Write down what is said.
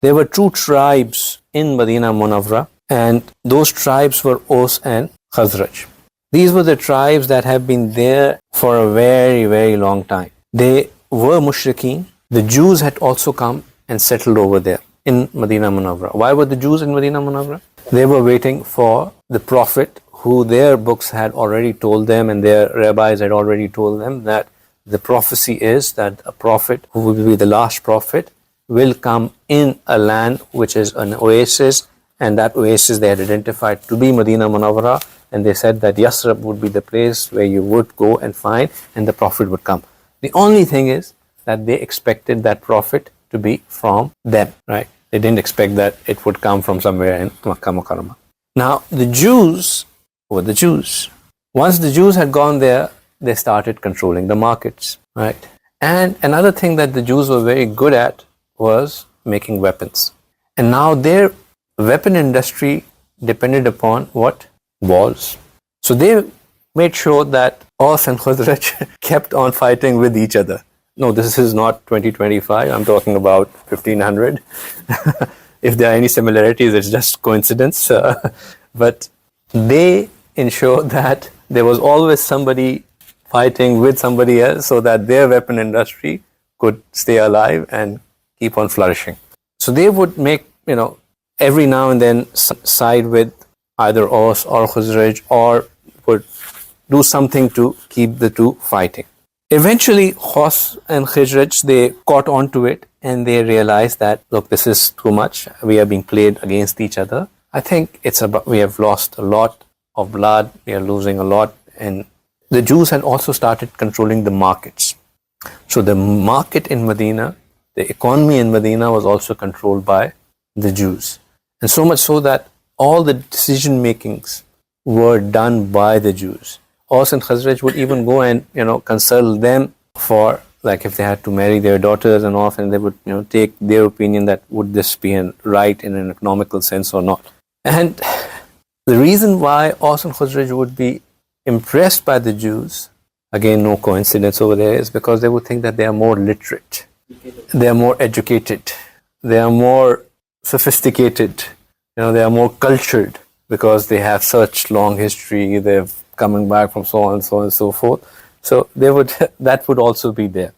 There were two tribes in Madinah Munawwara, and those tribes were Aws and Khazraj. These were the tribes that have been there for a very, very long time. They were mushrikeen. The Jews had also come and settled over there in Madinah Munawwara. Why were the Jews in Madinah Munawwara? They were waiting for the Prophet, who their books had already told them and their rabbis had already told them that the prophecy is that a prophet who will be the last prophet will come in a land which is an oasis, and that oasis they had identified to be Madinah Munawwara, and they said that Yathrib would be the place where you would go and find, and the prophet would come. The only thing is that they expected that prophet to be from them, right? They didn't expect that it would come from somewhere in Makkah Mukarramah. Now, the Jews were the Jews. Once the Jews had gone there, they started controlling the markets, right? And another thing that the Jews were very good at was making weapons. And now their weapon industry depended upon what? Walls. So they made sure that Aws and Khazraj kept on fighting with each other. No, this is not 2025. I'm talking about 1500. If there are any similarities, it's just coincidence. But they ensured that there was always somebody fighting with somebody else so that their weapon industry could stay alive and keep on flourishing. So they would make, every now and then side with either Aws or Khazraj, or would do something to keep the two fighting. Eventually, Aws and Khazraj, they caught on to it and they realized that, look, this is too much. We are being played against each other. I think we have lost a lot of blood. We are losing a lot. And the Jews had also started controlling the markets. So the market in Medina, the economy in Medina was also controlled by the Jews. And so much so that all the decision makings were done by the Jews. Aws and Khazraj would even go and, consult them for, like, if they had to marry their daughters and all, and they would, take their opinion that would this be right in an economical sense or not. And the reason why Aws and Khazraj would be impressed by the Jews, again, no coincidence over there, is because they would think that they are more literate, they are more educated, they are more sophisticated, they are more cultured because they have such long history, they're coming back from so on and so on and so forth. So that would also be there.